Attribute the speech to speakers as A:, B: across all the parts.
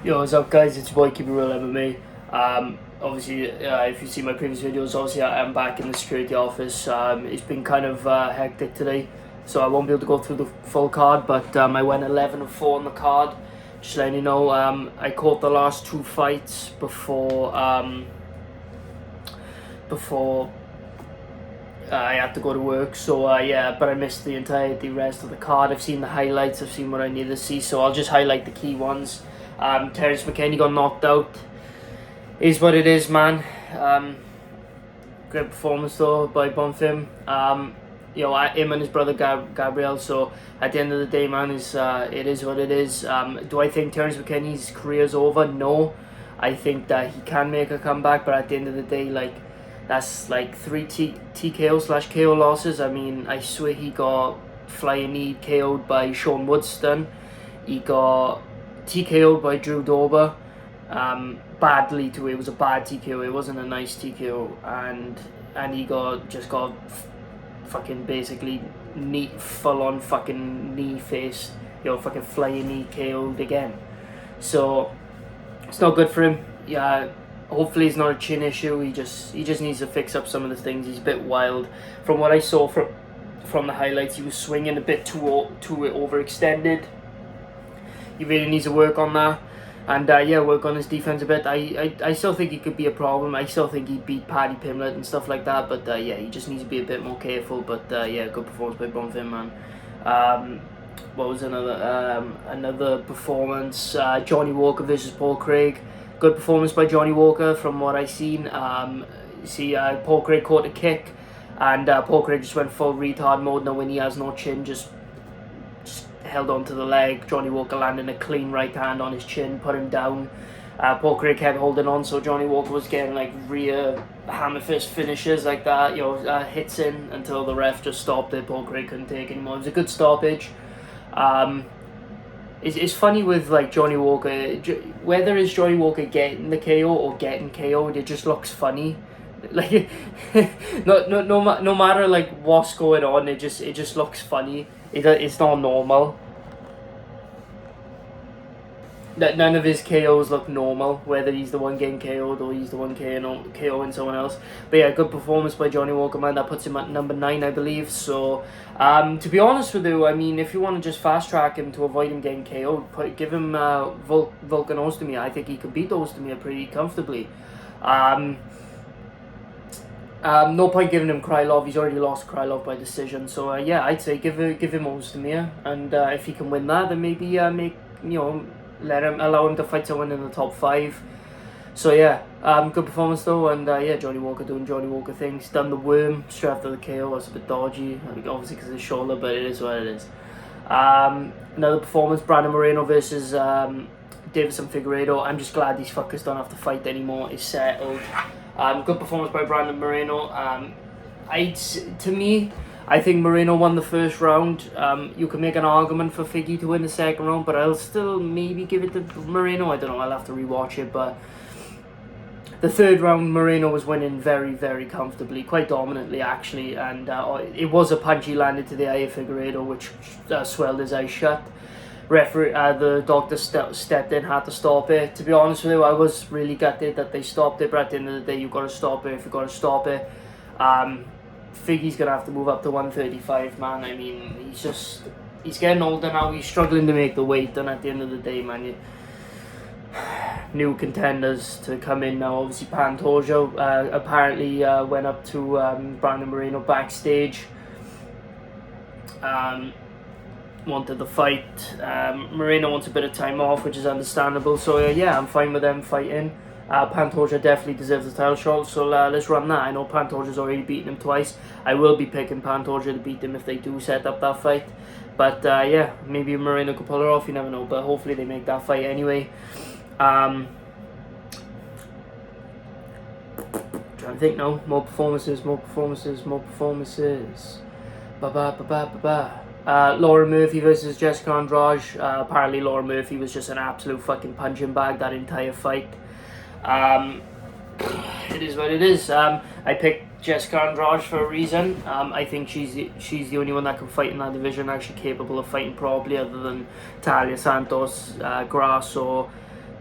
A: Yo, what's up, guys? It's your boy Keep It Real MMA. Obviously, if you see my previous videos, obviously I'm back in the security office. It's been kind of hectic today, so I won't be able to go through the full card. But I went 11-4 on the card. Just letting you know, I caught the last two fights before I had to go to work. So yeah, but I missed the rest of the card. I've seen the highlights. I've seen what I need to see. So I'll just highlight the key ones. Terrence McKinney got knocked out. Is what it is, man. Great performance though by Bonfim. Him and his brother Gabriel. So at the end of the day, man, it is what it is. Do I think Terrence McKinney's career's over? No. I think that he can make a comeback, but at the end of the day, like, that's like 3 TKO/KO losses. I mean, I swear he got flying knee KO'd by Sean Woodston. He got TKO'd by Drew Dober. Badly too. It was a bad TKO. It wasn't a nice TKO, and he got fucking basically full on fucking knee face. Fucking flying knee KO'd again. So it's not good for him. Yeah. Hopefully it's not a chin issue. He just needs to fix up some of the things. He's a bit wild. From what I saw from the highlights, he was swinging a bit too overextended. He really needs to work on that, and work on his defense a bit. I still think he could be a problem. I still think he'd beat Paddy Pimblett and stuff like that. But he just needs to be a bit more careful. But good performance by Bonfim, man. What was another performance? Johnny Walker versus Paul Craig. Good performance by Johnny Walker from what I've seen. Paul Craig caught a kick, and Paul Craig just went full retard mode. Now when he has no chin, just held on to the leg. Johnny Walker landing a clean right hand on his chin, put him down. Paul Craig kept holding on, so Johnny Walker was getting like rear hammer fist finishes like that, hits in until the ref just stopped it. Paul Craig couldn't take anymore. It was a good stoppage. It's funny with like Johnny Walker, whether it's Johnny Walker getting the KO or getting KO'd, it just looks funny. Like no matter like what's going on, it just looks funny. It's not normal. None of his KOs look normal, whether he's the one getting KO'd or he's the one KOing someone else. But yeah, good performance by Johnny Walker, man. That puts him at number 9, I believe. So, to be honest with you, I mean, if you want to just fast track him to avoid him getting KO'd, give him Volkan Ozdemir. I think he could beat Ozdemir pretty comfortably. No point giving him Krylov. He's already lost Krylov by decision. So I'd say give him Ozdemir, and if he can win that, then maybe allow him to fight someone in the top 5. So good performance though, and Johnny Walker doing Johnny Walker things. Done the worm straight after the KO. That's a bit dodgy, obviously because of his shoulder, but it is what it is. Another performance: Brandon Moreno versus Davison Figueiredo. I'm just glad these fuckers don't have to fight anymore. It's settled. Good performance by Brandon Moreno. I think Moreno won the first round. You can make an argument for Figgy to win the second round, but I'll still maybe give it to Moreno. I don't know, I'll have to rewatch it, but the third round, Moreno was winning very, very comfortably, quite dominantly actually, and it was a punch he landed to the eye of Figueiredo, which swelled his eyes shut. The doctor stepped in, had to stop it. To be honest with you, I was really gutted that they stopped it, but at the end of the day, you've got to stop it if you've got to stop it. Figgy's going to have to move up to 135, man. I mean, he's getting older now. He's struggling to make the weight, and at the end of the day, man, new contenders to come in now. Obviously, Pantoja apparently went up to Brandon Moreno backstage. Wanted the fight. Moreno wants a bit of time off, which is understandable. So I'm fine with them fighting. Pantoja definitely deserves a title shot, so let's run that. I know Pantoja's already beaten him twice. I will be picking Pantoja to beat him if they do set up that fight. But maybe Moreno could pull it off, you never know. But hopefully they make that fight anyway. Trying to think now. More performances. Laura Murphy versus Jessica Andrade. Apparently Laura Murphy was just an absolute fucking punching bag that entire fight. It is what it is. I picked Jessica Andrade for a reason. I think she's the only one that can fight in that division, actually capable of fighting properly, other than Talia Santos, Grasso,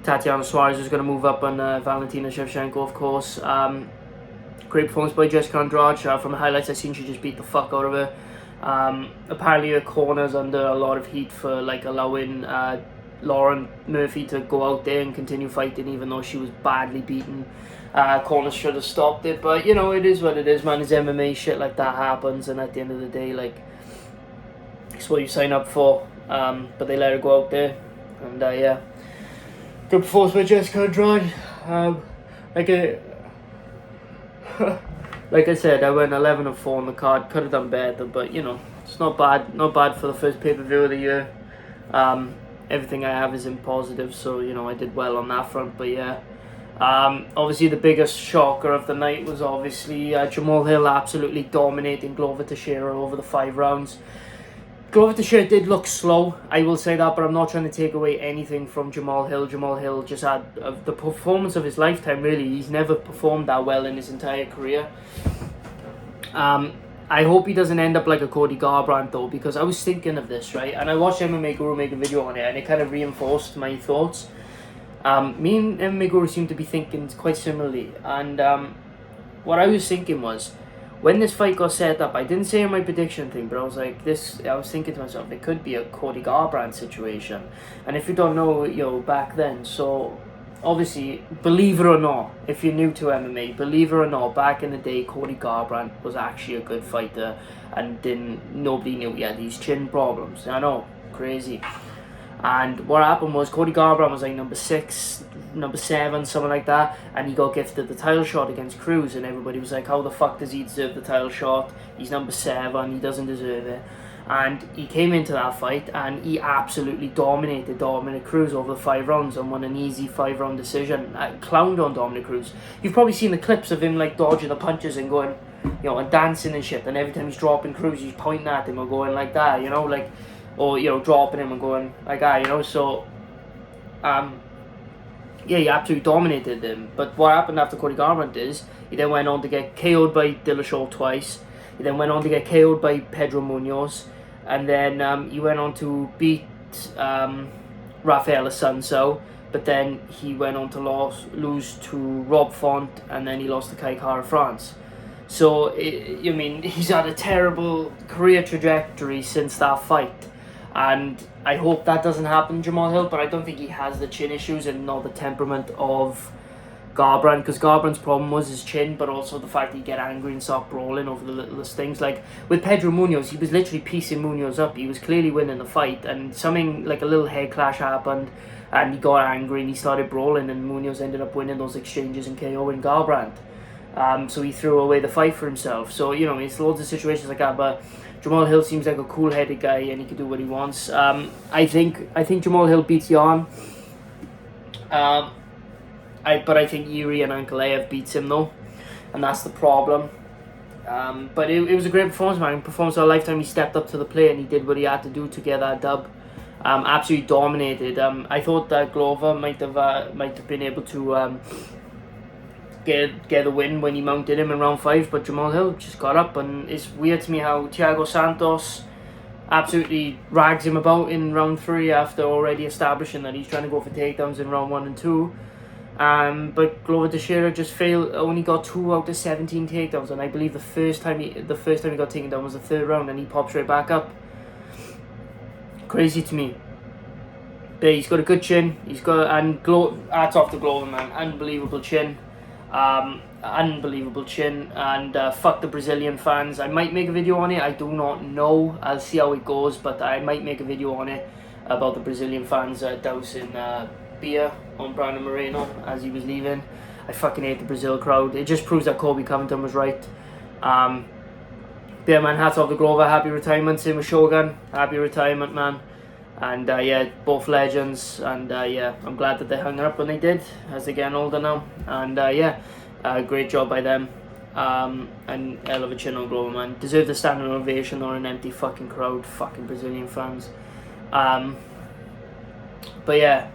A: Tatiana Suarez was going to move up on Valentina Shevchenko, of course. Great performance by Jessica Andrade. From the highlights I seen, she just beat the fuck out of her. Apparently her corner's under a lot of heat for like allowing Lauren Murphy to go out there and continue fighting, even though she was badly beaten. Corners should have stopped it, but you know, it is what it is, man. It's MMA, shit like that happens, and at the end of the day, like, it's what you sign up for. But they let her go out there, and yeah, good performance by Jessica Andrade. Like I said, I went 11-4 on the card. Could have done better, but you know, it's not bad. Not bad for the first pay-per-view of the year. Everything I have is in positive, so you know, I did well on that front. But yeah, obviously the biggest shocker of the night was obviously Jamal Hill absolutely dominating Glover Teixeira over the 5 rounds. Glover Teixeira did look slow, I will say that, but I'm not trying to take away anything from Jamal Hill. Jamal Hill just had the performance of his lifetime, really. He's never performed that well in his entire career. I hope he doesn't end up like a Cody Garbrandt, though, because I was thinking of this, right? And I watched MMA Guru make a video on it, and it kind of reinforced my thoughts. Me and MMA Guru seem to be thinking quite similarly, and what I was thinking was, when this fight got set up, I didn't say in my prediction thing, but I was like, I was thinking to myself, it could be a Cody Garbrandt situation. And if you don't know, you know, back then, so obviously, believe it or not, if you're new to MMA, believe it or not, back in the day, Cody Garbrandt was actually a good fighter, and nobody knew he had these chin problems. I know, crazy. And what happened was Cody Garbrandt was like number 6, number 7, something like that, and he got gifted the title shot against Cruz, and everybody was like, how the fuck does he deserve the title shot? He's number 7, he doesn't deserve it. And he came into that fight and he absolutely dominated Dominic Cruz over the 5 rounds and won an easy 5-round decision. Clowned on Dominic Cruz. You've probably seen the clips of him like dodging the punches and going, you know, and dancing and shit, and every time he's dropping Cruz, he's pointing at him or going like that, you know, like, or, you know, dropping him and going like that, you know. So yeah, he absolutely dominated him. But what happened after Cody Garbrandt is he then went on to get KO'd by Dillashaw twice. He then went on to get KO'd by Pedro Munoz, and then he went on to beat Rafael Assunção, but then he went on to lose to Rob Font, and then he lost to Kai Kara France. So I mean, he's had a terrible career trajectory since that fight. And I hope that doesn't happen to Jamal Hill, but I don't think he has the chin issues and not the temperament of Garbrandt, because Garbrandt's problem was his chin, but also the fact that he'd get angry and start brawling over the littlest things. Like with Pedro Munoz, he was literally piecing Munoz up. He was clearly winning the fight, and something like a little head clash happened, and he got angry and he started brawling, and Munoz ended up winning those exchanges and KOing Garbrandt. So he threw away the fight for himself. So, you know, it's loads of situations like that, but Jamal Hill seems like a cool-headed guy and he can do what he wants. I think Jamal Hill beats Jan. But I think Yuri and Ankalaev beats him though, and that's the problem. But it was a great performance, man. Performance of a lifetime. He stepped up to the plate and he did what he had to do to get that dub. Absolutely dominated. I thought that Glover might have been able to get a win when he mounted him in round 5, but Jamal Hill just got up, and it's weird to me how Thiago Santos absolutely rags him about in round 3 after already establishing that he's trying to go for takedowns in round 1 and 2. But Glover Teixeira just only got 2 out of 17 takedowns, and I believe the first time he got taken down was the 3rd round, and he pops right back up. Crazy to me. But he's got a good chin. Hats off to Glover, man. Unbelievable chin. Unbelievable chin, and fuck the Brazilian fans. I might make a video on it, I do not know, I'll see how it goes, but I might make a video on it about the Brazilian fans dousing beer on Brandon Moreno as he was leaving. I fucking hate the Brazil crowd. It just proves that Colby Covington was right. Yeah, man, hats off to Glover. Happy retirement. Same with Shogun, happy retirement, man. And yeah, both legends, and yeah, I'm glad that they hung up when they did, as they're getting older now. And yeah, great job by them. And hell of a chin on Glover, man. Deserve the standing ovation or an empty fucking crowd, fucking Brazilian fans. But yeah,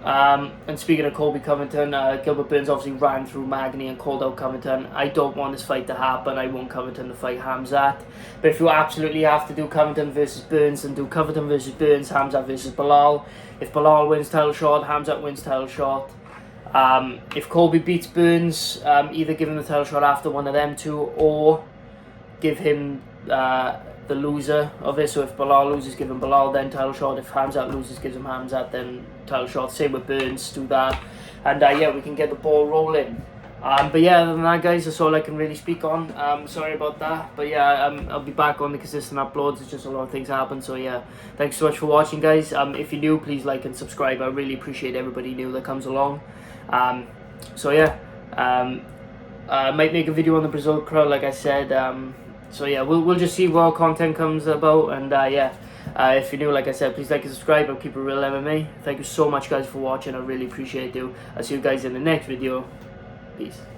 A: And speaking of Colby Covington, Gilbert Burns obviously ran through Magny and called out Covington. I don't want this fight to happen. I want Covington to fight Hamzat. But if you absolutely have to do Covington versus Burns, then do Covington versus Burns, Hamzat versus Bilal. If Bilal wins title shot, Hamzat wins title shot. If Colby beats Burns, either give him the title shot after one of them two, or give him the loser of it. So if Bilal loses, give him Bilal, then title shot. If Hamzat loses, gives him Hamzat, then title shot. Same with Burns, do that. And yeah, we can get the ball rolling. But yeah, other than that, guys, that's all I can really speak on. Sorry about that. But yeah, I'll be back on the consistent uploads. It's just a lot of things happen. So yeah, thanks so much for watching, guys. If you're new, please like and subscribe. I really appreciate everybody new that comes along. So yeah, I might make a video on the Brazil crowd, like I said. So yeah, we'll just see what content comes about. And yeah, if you're new, like I said, please like and subscribe. I'll keep it real MMA. Thank you so much, guys, for watching. I really appreciate you. I'll see you guys in the next video. Peace.